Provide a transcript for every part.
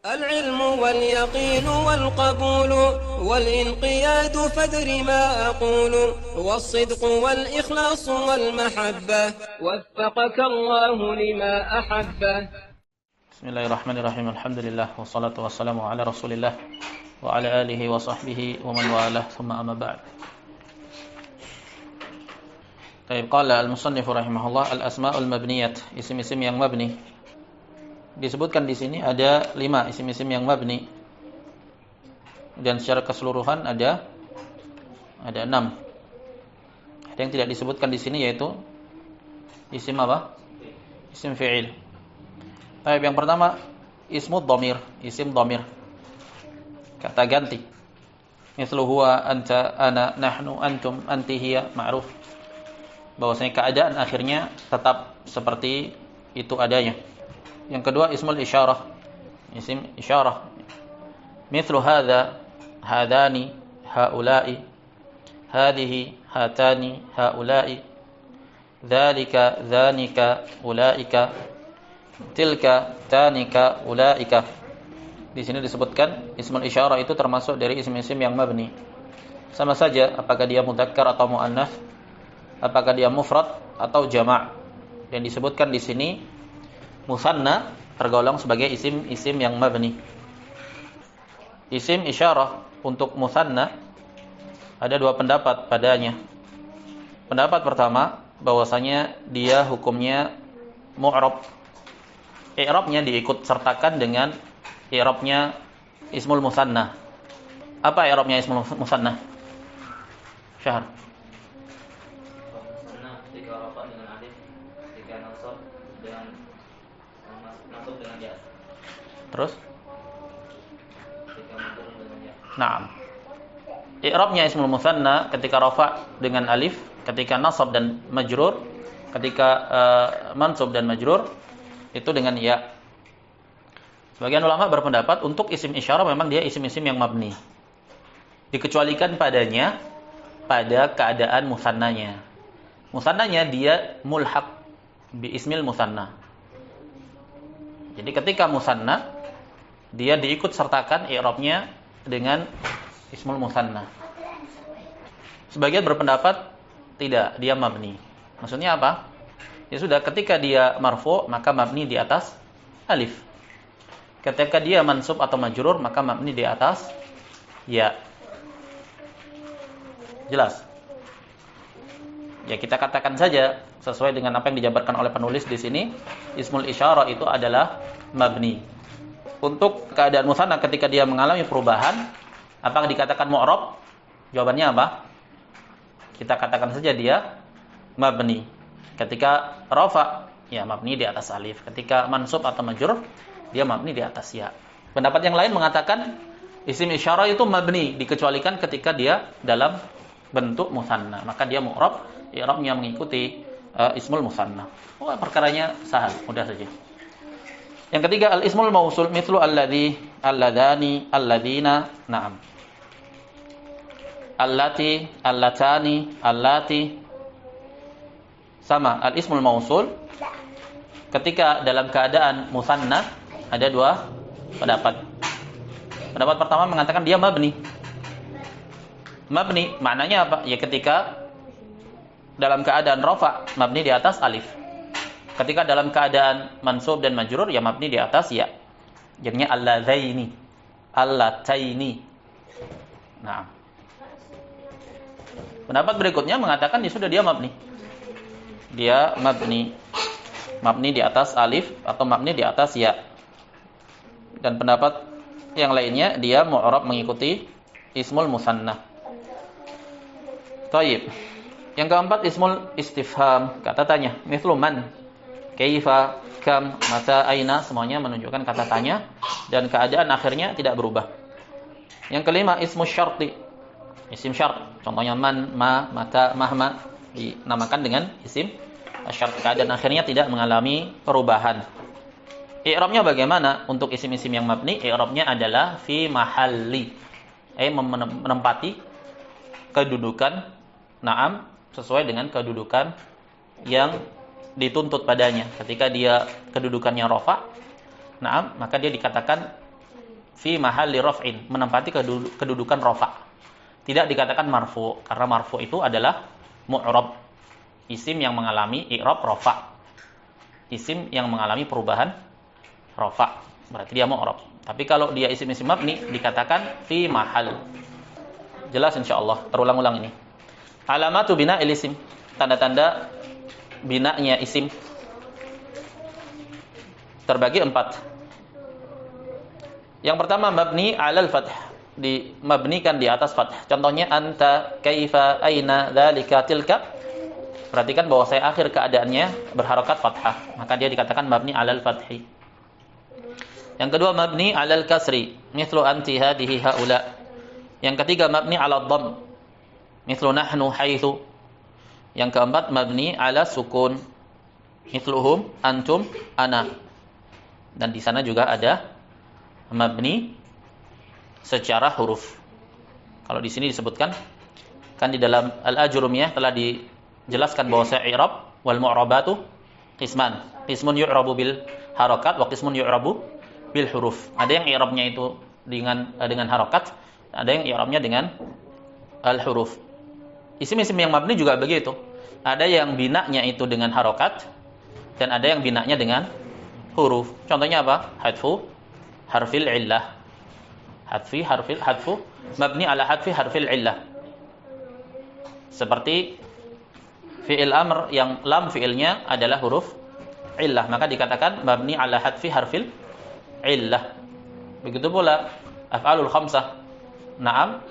العلم واليقين والقبول والانقياد فدر ما أقول والصدق والإخلاص والمحبة وفقك الله لما أحبه. بسم الله الرحمن الرحيم. الحمد لله والصلاة والسلام على رسول الله وعلى آله وصحبه ومن والاه ثم أما بعد. Baik, qala al-musannif rahimahullah al-asma'ul mabniyat, isim-isim yang mabni. Disebutkan di sini ada 5 isim-isim yang mabni. Dan secara keseluruhan ada 6. Ada yang tidak disebutkan di sini yaitu isim apa? Isim fi'il. Baik, yang pertama ismud dhamir, isim dhamir. Kata ganti. Mithlu huwa, anta, ana, nahnu, antum, anti, hiya, ma'ruf. Bahwasanya keadaan akhirnya tetap seperti itu adanya. Yang kedua ismul isyarah, isim isyarah. Mithlu hadza, hadani, haula'i, hadhihi, hatani, haula'i, dzalika, dzanika, ulaika, tilka, tanika, ulaika. Di sini disebutkan ismul isyarah itu termasuk dari isim-isim yang mabni. Sama saja apakah dia mudzakkar atau muannats, apakah dia mufrad atau jama'. Dan disebutkan di sini musanna tergolong sebagai isim-isim yang mabni. Isim isyarah untuk musanna ada 2 pendapat padanya. Pendapat pertama bahwasanya dia hukumnya mu'rab. I'rabnya diikut sertakan dengan i'rabnya ismul musanna. Apa i'rabnya ismul musanna? Syahr. Terus? Naam. I'rabnya ismul musanna ketika rafa dengan alif, ketika nasab dan majrur, ketika mansub dan majrur itu dengan ya. Sebagian ulama berpendapat untuk isim isyarah memang dia isim-isim yang mabni. Dikecualikan padanya pada keadaan musannanya. Musannanya dia mulhaq bi ismil musanna. Jadi ketika musanna dia diikut sertakan i'rabnya dengan ismul musanna. Sebagian berpendapat tidak, dia mabni. Maksudnya apa? Ya sudah, ketika dia marfu' maka mabni di atas alif. Ketika dia mansub atau majrur maka mabni di atas ya. Jelas? Ya, kita katakan saja sesuai dengan apa yang dijabarkan oleh penulis di sini, ismul isyarah itu adalah mabni. Untuk keadaan musanna ketika dia mengalami perubahan, apakah dikatakan mu'rab? Jawabannya apa? Kita katakan saja dia mabni. Ketika rafa, ya mabni di atas alif. Ketika mansub atau majrur, dia mabni di atas ya. Pendapat yang lain mengatakan isim isyarah itu mabni, dikecualikan ketika dia dalam bentuk musanna. Maka dia mu'rab, i'rabnya mengikuti ismul musanna. Oh, perkaranya sahal, mudah saja. Yang ketiga al-ismul mausul mithlu alladzi, alladani, alladina, na'am. Allati, allatani, allati. Sama, al-ismul mausul ketika dalam keadaan musanna ada 2 pendapat. Pendapat pertama mengatakan dia mabni. Mabni maknanya apa? Ya ketika dalam keadaan rafa mabni di atas alif. Ketika dalam keadaan mansub dan majrur ya mabni di atas ya. Jadinya alladzaini, allataini. Nah. Pendapat berikutnya mengatakan ya sudah dia mabni. Dia mabni. Mabni di atas alif atau mabni di atas ya. Dan pendapat yang lainnya dia mu'rab mengikuti ismul musanna. Thayyib. Yang keempat ismul istifham, kata tanya. Mithlu man, kaifa, kam, mata, aina, semuanya menunjukkan kata tanya dan keadaan akhirnya tidak berubah. Yang kelima ismu syarti, isim syarat. Contohnya man, ma, mata, mahma dinamakan dengan isim syarat. Keadaan akhirnya tidak mengalami perubahan. I'rabnya bagaimana untuk isim-isim yang mabni? I'rabnya adalah fi mahalli, menempati kedudukan na'am sesuai dengan kedudukan yang dituntut padanya. Ketika dia kedudukannya rafa, na'am, maka dia dikatakan fi mahalli raf'in, menempati kedudukan rafa'. Tidak dikatakan marfu, karena marfu itu adalah mu'rab, isim yang mengalami i'rab rafa'. Isim yang mengalami perubahan rafa', berarti dia mu'rab. Tapi kalau dia isim-isim mabni dikatakan fi mahal. Jelas insyaallah, terulang-ulang ini. Alamatu bina'il isim, tanda-tanda bina'nya isim terbagi 4. Yang pertama mabni 'alal fath, dimabnikan di atas fath. Contohnya anta, kaifa, aina, dzalika, tilka. Perhatikan bahwa saya akhir keadaannya berharokat fathah, maka dia dikatakan mabni 'alal fathi. Yang kedua mabni 'alal kasri, mithlu anti, hadhihi, haula. Yang ketiga mabni 'alal dhamm, mithlu nahnu, haitsu. Yang keempat mabni 'ala sukun, mithluhum, antum, ana. Dan di sana juga ada mabni secara huruf. Kalau di sini disebutkan kan di dalam al-ajrumiyah telah dijelaskan bahwa i'rab wal mu'rabatu qisman. Qismun yu'rabu bil harakat wa qismun yu'rabu bil huruf. Ada yang i'rabnya itu dengan harakat, ada yang i'rabnya dengan al huruf. Isim-isim yang mabni juga begitu. Ada yang binanya itu dengan harakat dan ada yang binanya dengan huruf. Contohnya apa? Hadfu harfil illah. Hadfu mabni ala hadfi harfil illah. Seperti fi'il amr yang lam fi'ilnya adalah huruf illah, maka dikatakan mabni ala hadfi harfil illah. Begitu pula af'alul khamsah. Naam,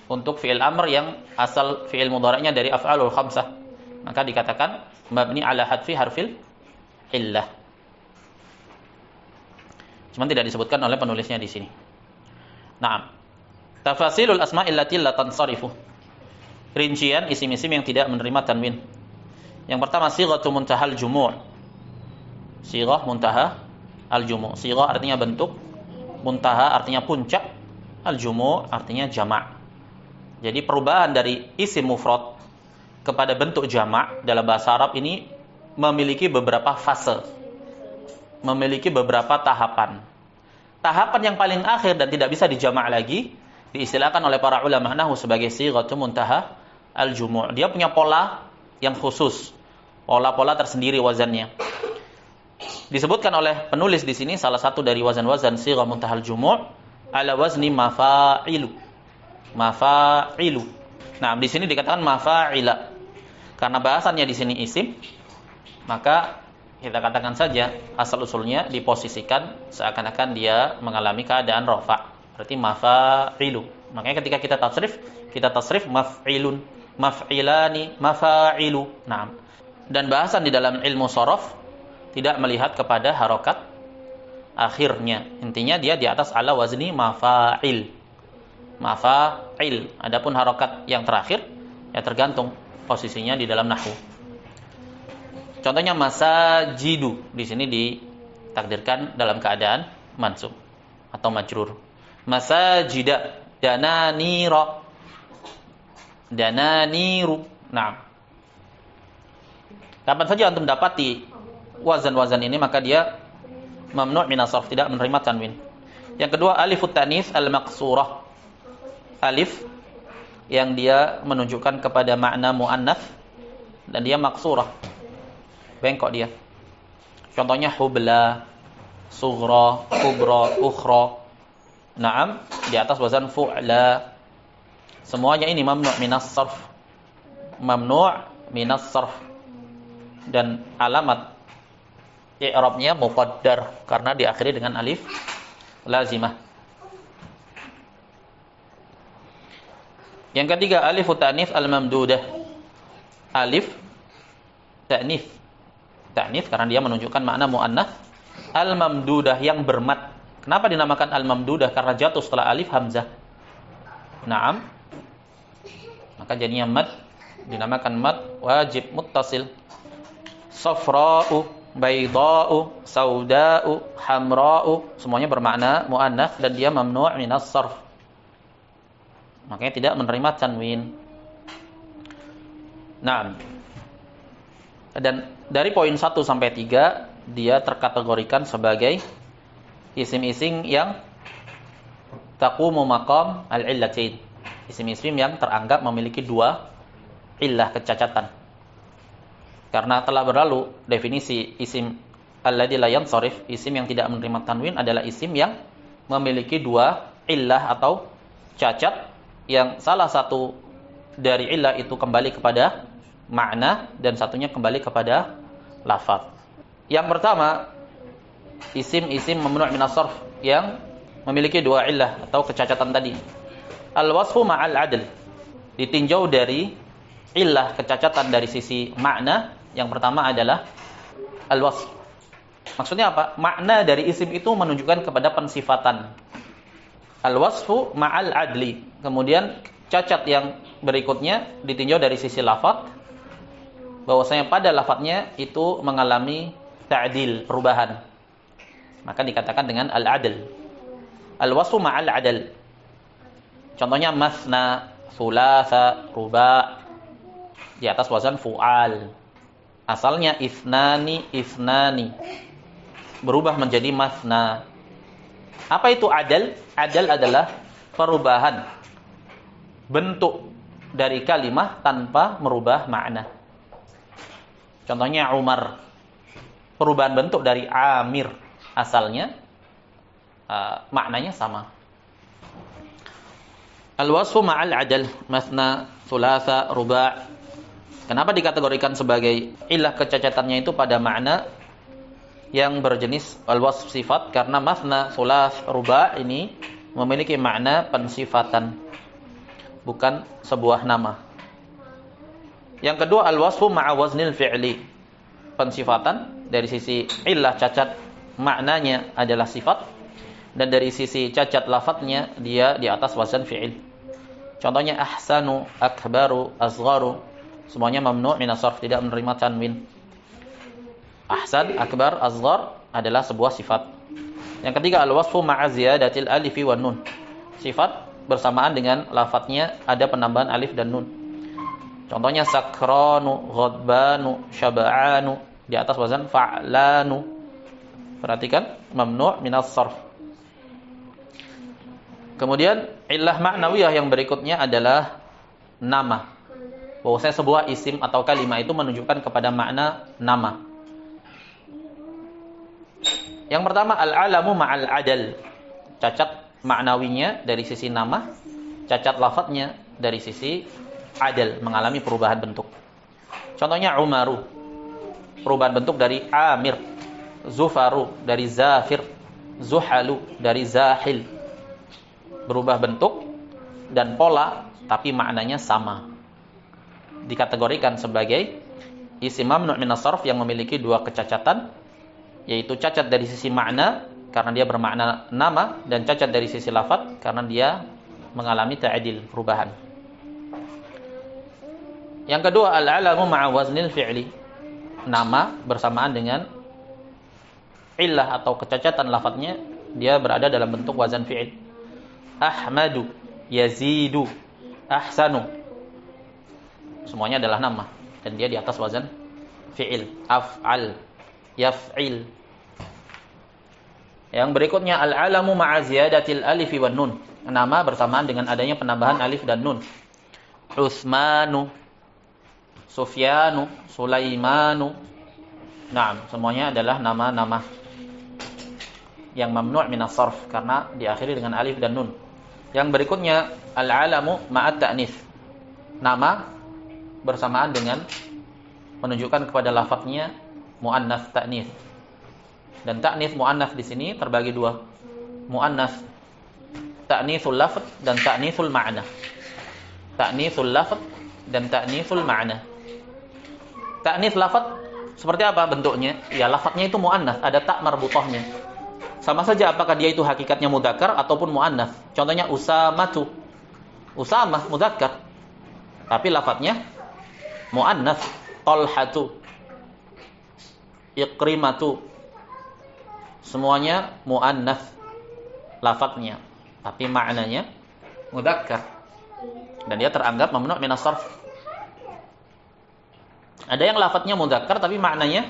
untuk fi'il amr yang asal fi'il mudhari'nya dari af'alul khamsah, maka dikatakan mabni ala hadfi harfil illah. Cuma tidak disebutkan oleh penulisnya di sini. Naam. Tafasilul asma'il lati la tansarifu. Rincian isim-isim yang tidak menerima tanwin. Yang pertama sighatu muntahal jumu'. Sighah muntaha al-jumu'. Sighah artinya bentuk, muntaha artinya puncak, al-jumu' artinya jama'. Jadi perubahan dari isim mufrad kepada bentuk jama' dalam bahasa Arab ini memiliki beberapa fase, memiliki beberapa tahapan. Tahapan yang paling akhir dan tidak bisa dijamak lagi diistilahkan oleh para ulama nahwu sebagai sighatu muntaha al-jumu'. Dia punya pola yang khusus, pola-pola tersendiri wazannya. Disebutkan oleh penulis di sini salah satu dari wazan-wazan sighah muntahal jumu' ala wazni mafa'ilu. Mafa'ilu. Nah, di sini dikatakan mafa'ila. Karena bahasannya di sini isim, maka kita katakan saja asal usulnya diposisikan seakan-akan dia mengalami keadaan rafa'. Berarti mafa'ilu. Makanya ketika kita tasrif maf'ilun, maf'ilani, mafa'ilu. Nah, dan bahasan di dalam ilmu shoraf tidak melihat kepada harokat akhirnya. Intinya dia di atas ala wazni mafa'il. Mafa'il. Adapun harokat yang terakhir ya tergantung posisinya di dalam nahwu. Contohnya masajidu, di sini ditakdirkan dalam keadaan mansub atau majrur. Masajida, dananira, dananiru. Nah, kapan saja antum dapati wazan-wazan ini maka dia mamnu' minas sarf, tidak menerima tanwin. Yang kedua alifut tanis al-maqsurah. Alif yang dia menunjukkan kepada makna muannats dan dia maqsurah. Bengkok dia. Contohnya hubla, sughra, kubra, ukhra. Naam, di atas wazan fu'la. Semuanya ini mamnu' minas sarf. Mamnu' minas sarf. Dan alamat i'rabnya muqaddar karena diakhiri dengan alif lazimah. Yang ketiga alif ta'nits al-mamdudah. Alif ta'nits. Ta'nits karena dia menunjukkan makna muannats, al-mamdudah yang bermad. Kenapa dinamakan al-mamdudah? Karena jatuh setelah alif hamzah. Naam. Maka jadinya mad, dinamakan mad wajib muttasil. Safra'u, bayda'u, sauda'u, hamra'u, semuanya bermakna muannats dan dia mamnu' minas sarf. Makanya tidak menerima tanwin. Naam. Dan dari poin 1 sampai 3 dia terkategorikan sebagai isim-isim yang taqumu maqam al-illatain. Isim-isim yang teranggap memiliki dua illah, kecacatan. Karena telah berlalu definisi isim alladzi la yansharif, isim yang tidak menerima tanwin adalah isim yang memiliki dua illah atau cacat, yang salah satu dari illah itu kembali kepada makna dan satunya kembali kepada lafaz. Yang pertama, isim-isim mamnu' min as-sarf yang memiliki dua illah atau kecacatan tadi. Al-wasfu ma'al adl, ditinjau dari illah, kecacatan dari sisi makna. Yang pertama adalah al-wasf. Maksudnya apa? Makna dari isim itu menunjukkan kepada pensifatan. Al-wasfu ma'al adli. Kemudian cacat yang berikutnya ditinjau dari sisi lafaz, bahwasanya pada lafaznya itu mengalami ta'dil, perubahan. Maka dikatakan dengan al-adl. Al-wasfu ma'al adl. Contohnya masna, thulatha, ruba' di atas wazan fu'al. Asalnya isnani, isnani, berubah menjadi masna. Apa itu adl? Adl adalah perubahan bentuk dari kalimah tanpa merubah makna. Contohnya Umar, perubahan bentuk dari Amir, asalnya maknanya sama. Al-wasfu ma'al adl, masna, thulatha, ruba'. Kenapa dikategorikan sebagai illah kecacatannya itu pada makna yang berjenis al-wasf sifat? Karena masna, thulath, ruba' ini memiliki makna pensifatan, bukan sebuah nama. Yang kedua, al-wasfu ma'a waznil fi'li, pensifatan dari sisi illah cacat maknanya adalah sifat, dan dari sisi cacat lafadznya dia di atas wazan fi'il. Contohnya ahsanu, akbaru, asgharu, semuanya mamnu' min as-sarf, tidak menerima tanwin. Ahsan, akbar, asghar adalah sebuah sifat. Yang ketiga, al-wasfu ma'a ziyadatil alifi wan nun, sifat bersamaan dengan lafadznya ada penambahan alif dan nun. Contohnya sakranu, ghadbanu, syaba'anu, di atas wazan fa'lanu. Perhatikan, mamnu' min as-sarf. Kemudian illah ma'nawiyah yang berikutnya adalah nama. Bahwasanya sebuah isim atau kalimah itu menunjukkan kepada makna nama. Yang pertama, al-alamu ma'al adal, cacat maknawinya dari sisi nama, cacat lafadznya dari sisi adal, mengalami perubahan bentuk. Contohnya Umaru, perubahan bentuk dari Amir. Zufaru dari Zafir. Zuhalu dari Zahil. Berubah bentuk dan pola, tapi maknanya sama. Dikategorikan sebagai isim mamnu' min as-sarf yang memiliki dua kecacatan, yaitu cacat dari sisi makna karena dia bermakna nama, dan cacat dari sisi lafaz karena dia mengalami ta'dil, perubahan. Yang kedua, al-alamu ma'a waznil fi'li, nama bersamaan dengan illah atau kecacatan lafaznya, dia berada dalam bentuk wazan fi'il. Ahmadu, Yazidu, Ahsanu, semuanya adalah nama dan dia di atas wazan fi'il. Af'al, yaf'il. Yang berikutnya, al-alamu ma'a ziyadatil alifi wan nun, nama bersamaan dengan adanya penambahan alif dan nun. Utsmanu, Sufyanu, Sulaimanu. Naam, semuanya adalah nama-nama yang mamnu' min as-sarf karena diakhiri dengan alif dan nun. Yang berikutnya, al-alamu ma'at ta'nits, nama bersamaan dengan menunjukkan kepada lafadznya muannats ta'nits. Dan ta'nits muannats di sini terbagi dua. Muannats ta'nitsul lafz dan ta'nitsul ma'na. Ta'nitsul lafz dan ta'nitsul ma'na. Ta'nits lafaz seperti apa bentuknya? Ya, lafadznya itu muannats, ada tak marbuthahnya. Sama saja apakah dia itu hakikatnya mudzakkar ataupun muannats. Contohnya Usamatu. Usamah mudzakkar, tapi lafadznya muannats. Talhatu, Iqrimatu, semuanya muannats lafadznya, tapi maknanya mudzakkar dan dia teranggap mamnu' min as-sarf. Ada yang lafadznya mudzakkar tapi maknanya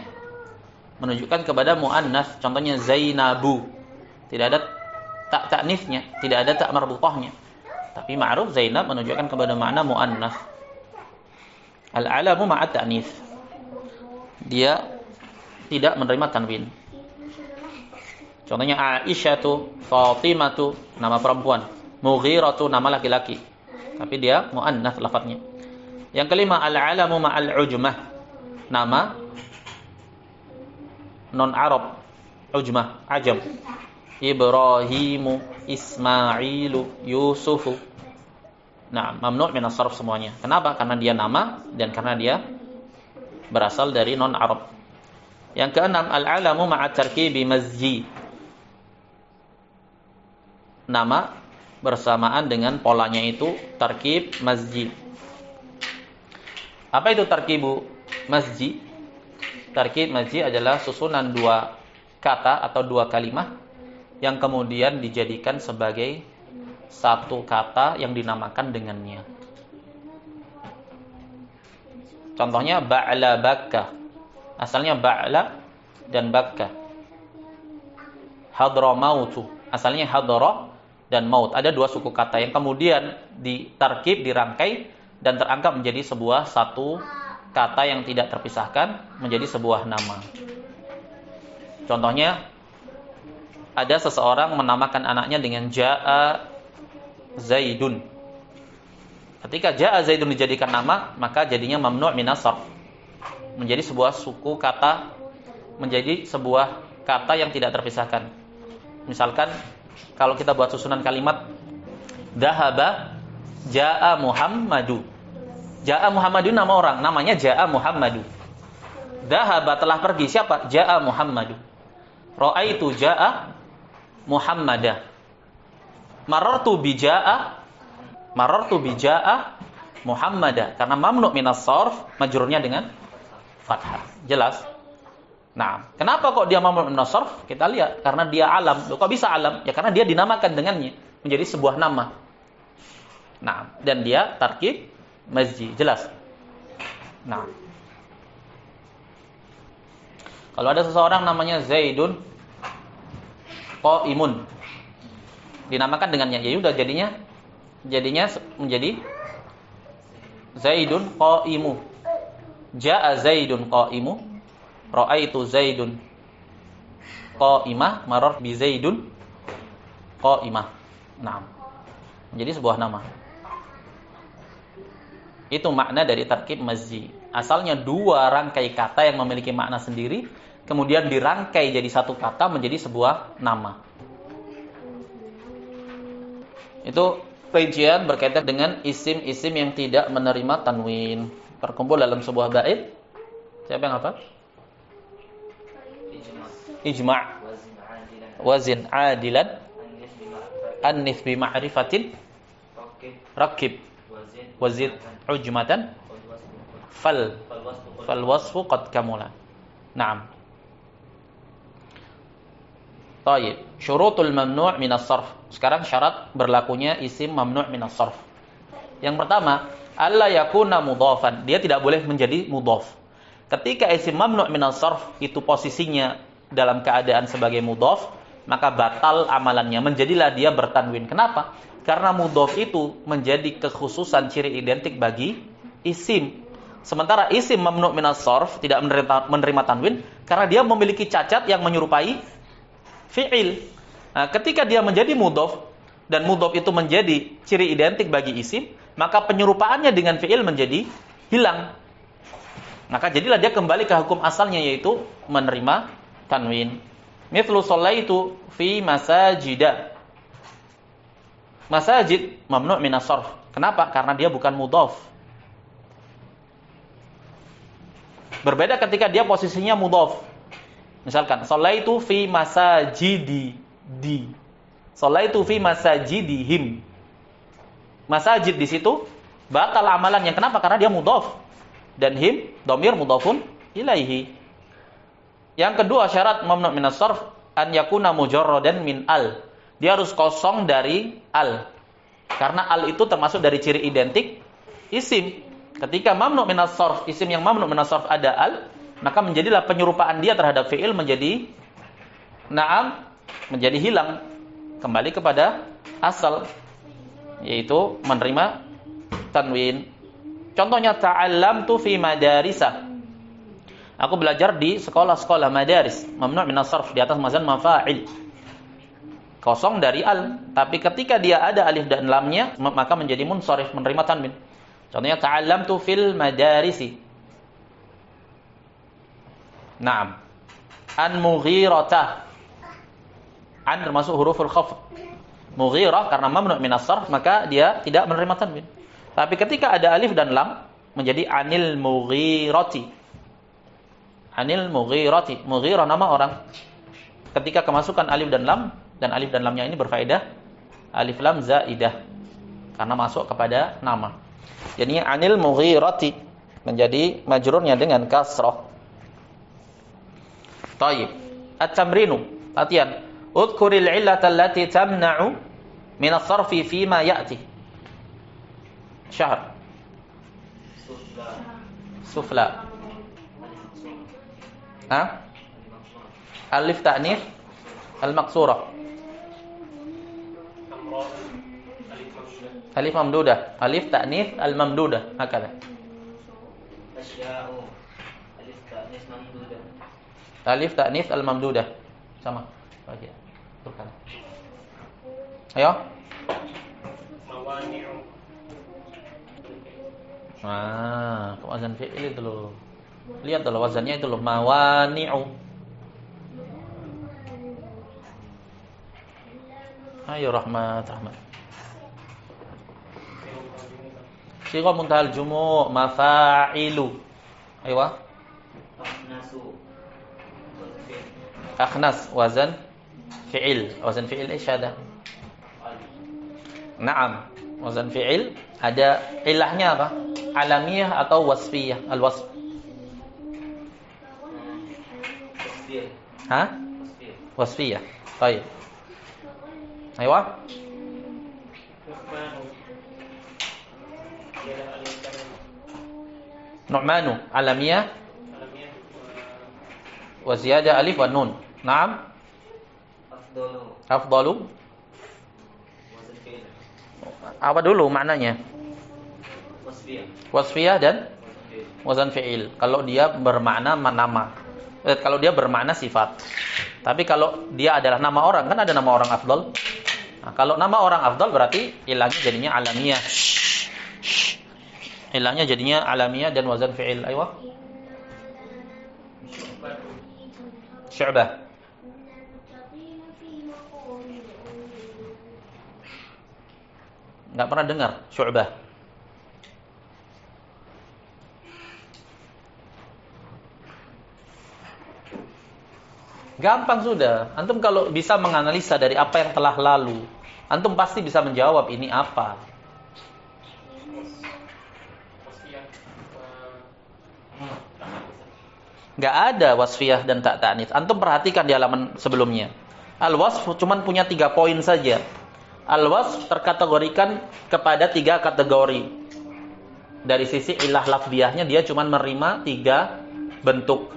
menunjukkan kepada muannats. Contohnya Zainabu, tidak ada tak ta'nitsnya, tidak ada tak marbuthahnya. Tapi ma'ruf Zainab menunjukkan kepada makna muannats. Al-alamu ma'at ta'nits. Dia tidak menerima tanwin. Contohnya Aisyatu, Fatimatu, nama perempuan. Mughiratu, nama laki-laki. Tapi dia muannats lafadznya. Yang kelima, al-alamu ma'al ujmah. Nama non-Arab. Ujmah, ajam. Ibrahimu, Ismailu, Yusufu. Nah, mamnu' min as-sarf semuanya. Kenapa? Karena dia nama dan karena dia berasal dari non-Arab. Yang keenam, al-alamu ma'at tarkibi mazji. Nama bersamaan dengan polanya itu tarkib mazji. Apa itu tarkibu mazji? Tarkib mazji adalah susunan dua kata atau dua kalimat yang kemudian dijadikan sebagai satu kata yang dinamakan dengannya. Contohnya ba'la bakka. Asalnya ba'la dan bakka. Hadra mautu. Asalnya hadra dan maut. Ada dua suku kata yang kemudian ditarkib, dirangkai dan terangkat menjadi sebuah satu kata yang tidak terpisahkan menjadi sebuah nama. Contohnya ada seseorang menamakan anaknya dengan Ja'a Zaidun. Ketika Ja'a Zaidun dijadikan nama, maka jadinya mamnu' minas sarf. Menjadi sebuah suku kata, menjadi sebuah kata yang tidak terpisahkan. Misalkan kalau kita buat susunan kalimat Dahaba Ja'a Muhammadu. Ja'a Muhammadu nama orang, namanya Ja'a Muhammadu. Dahaba telah pergi, siapa? Ja'a Muhammadu. Ra'aitu Ja'a Muhammadah. Marartu bi Ja'a Muhammadah. Karena mamnu' minas sarf, majrurnya dengan fathah. Jelas? Nah, kenapa kok dia mamnu' minas sarf? Kita lihat, karena dia alam. Loh, kok bisa alam? Ya karena dia dinamakan dengannya, menjadi sebuah nama. Nah, dan dia tarkib mazji. Jelas? Nah, kalau ada seseorang namanya Zaidun Qaimun, dinamakan dengannya, ya udah jadinya menjadi Zaidun Qaimu. Ja'a Zaidun Qaimu, ra'aitu Zaidun Qaimah, marar bi Zaidun Qaimah. Nah, menjadi sebuah nama. Itu makna dari tarkib mazji. Asalnya dua rangkai kata yang memiliki makna sendiri, kemudian dirangkai jadi satu kata menjadi sebuah nama. Itu rincian berkaitan dengan isim-isim yang tidak menerima tanwin. Terkumpul dalam sebuah bait. Siapa yang hafal? Ijma'. Wazin adilan. Annith bi ma'rifatin. Rakib. Wazid ujmatan. Fal wasfu qad kamula. Naam. Baik, syurutul mamnu' minas sarf. Sekarang syarat berlakunya isim mamnu' minas sarf. Yang pertama, alla yakuna mudhafan. Dia tidak boleh menjadi mudhaf. Ketika isim mamnu' minas sarf itu posisinya dalam keadaan sebagai mudhaf, maka batal amalannya, menjadilah dia bertanwin. Kenapa? Karena mudhaf itu menjadi kekhususan ciri identik bagi isim. Sementara isim mamnu' minas sarf tidak menerima tanwin karena dia memiliki cacat yang menyerupai fi'il. Nah, ketika dia menjadi mudhaf dan mudhaf itu menjadi ciri identik bagi isim, maka penyerupaannya dengan fi'il menjadi hilang. Maka jadilah dia kembali ke hukum asalnya, yaitu menerima tanwin. Mithlu shallaitu fi masajida. Masajid mamnu' minas sarf. Kenapa? Karena dia bukan mudhaf. Berbeda ketika dia posisinya mudhaf. Misalkan shallaitu fi masajidi. Shallaitu fi masajidihim. Masajid di situ batal amalannya. Kenapa? Karena dia mudhaf. Dan him dhamir mudhafun ilaihi. Yang kedua syarat mamnu' minas sarf an yakuna mujarradan min al. Dia harus kosong dari al. Karena al itu termasuk dari ciri identik isim. Ketika mamnu' minas sarf, isim yang mamnu' minas sarf ada al, maka menjadilah penyerupaan dia terhadap fi'il menjadi na'am, menjadi hilang. kembali kepada asal, yaitu menerima tanwin. Contohnya ta'allamtu fi madarisah. Aku belajar di sekolah-sekolah madaris. Mamnu' min as-sarf, di atas wazan mafa'il. Kosong dari al, tapi ketika dia ada alif dan lamnya maka menjadi munsharif, menerima tanwin. Contohnya ta'allamtu fil madarisi. Naam. An mughiratah. An termasuk huruful khafd. Mughirah karena mamnu' min as-sarf maka dia tidak menerima tanwin. Tapi ketika ada alif dan lam menjadi anil mughirati. Anil mughirati. Mughirah nama orang. Ketika kemasukan alif dan alif dan lamnya ini berfaedah alif lam zaidah karena masuk kepada nama. Jadinya anil mughirati menjadi majrurnya dengan kasrah. Tayyib. At-tamrinu. Latihan. Udhkuril 'illata allati tamna'u min as-sarfi fi ma ya'ti. Syahr. Sufla. Ha? Alif ta'nif al-maqsurah. Alif mamdudah. Alif ta'nif al-mamdudah. Hakala. Asya'u. Alif ta'nif mamdudah. Alif ta'nif al-mamdudah. Sama. Baik. Bukan. Ayo. Mawani'u. Wazan fi'il itu loh. Lihat dulu wazannya itu loh, mawani'u. Ayo rahmat. Sighah muntahal jumu' mafa'ilu. Ayo. Akhnas wazan fi'il. Wazan fi'il ايش هذا؟ Naam. Wazan fi'il ada ilahnya apa? Alamiyah atau wasfiyah? Al-wasf. Wasfiyah. Ha? Wasfiyah. Baik. Aywa. Nu'manu. Alamiyah. Wa ziyadah alif wa nun. Naam. Afdalu. Apa dulu maknanya? Wasfiyah dan wazan fi'il. Kalau dia bermakna nama. Kalau dia bermakna sifat. Tapi kalau dia adalah nama orang, kan ada nama orang afdal. Nah, kalau nama orang afdal berarti ilahnya jadinya alamiyah. Ilahnya jadinya alamiyah dan wazan fi'il. Ayo. Syu'bah. Enggak pernah dengar Syu'bah. Gampang sudah. Antum kalau bisa menganalisa dari apa yang telah lalu, antum pasti bisa menjawab ini apa. Enggak ada wasfiyah dan tak ta'nits. Antum perhatikan di halaman sebelumnya. Al-wasf cuma punya 3 poin saja. Al-wasf terkategorikan kepada 3 kategori. Dari sisi ilah lafdiyahnya dia cuma menerima 3 bentuk.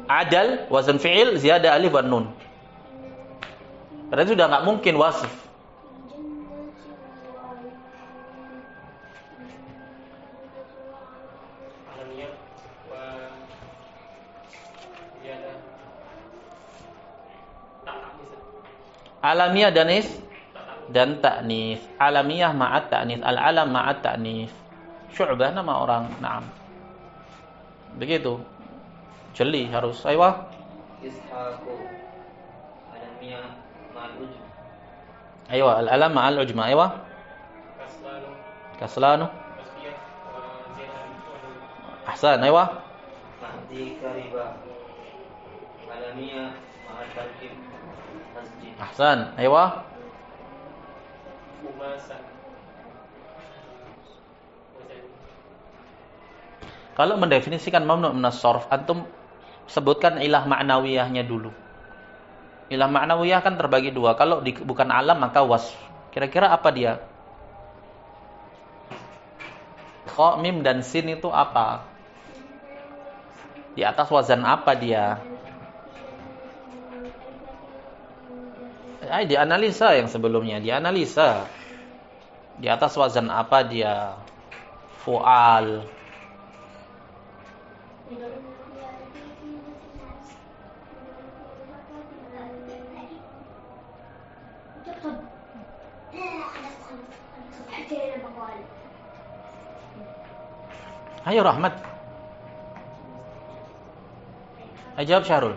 Adal, wazan fi'il, ziyadah alif wa nun. Berarti sudah enggak mungkin wasf. Alamiyah dan ta'nis. Alamiyah ma'at ta'nis. Al-alam ma'at ta'nis. Syu'bah nama orang. Naam. Begitu. Jeli harus. Aywa. Ishaqu. Alamiyah ma'al ujma. Aywa. Al-alam ma'al ujma. Aywa. Kaslanu. Ahsan. Aywa. Mahdi kariba. Alamiyah ma'al tarkib. Ahsan. Aywa. Kalau mendefinisikan mamnu' minas sarf, antum sebutkan ilah ma'nawiyahnya dulu. Ilah ma'nawiyah kan terbagi 2. Kalau bukan alam maka wasf. Kira-kira apa dia? Kha, mim dan sin itu apa? Di atas wazan apa dia? Dianalisa yang sebelumnya, dianalisa. Di atas wazan apa dia? Fu'al. Ayo Rahmat. Ayo jawab Syahrul.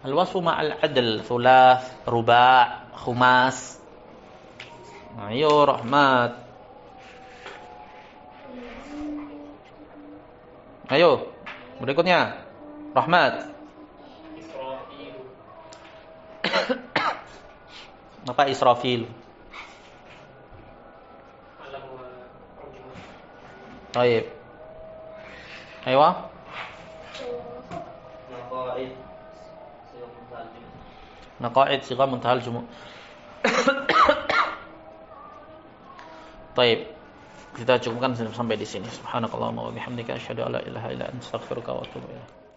Al-wasfu ma'al adl, thulath, ruba', khumas. Ayo Rahmat. Ayo, berikutnya. Rahmat. Apa Israfil? Baik. Ayo. Naqaid sigha muntahal jumu'. Baik. Kita cukupkan sampai di sini. Subhanakallahumma wa bihamdika asyhadu an la ilaha illa anta astaghfiruka wa atubu ilaik.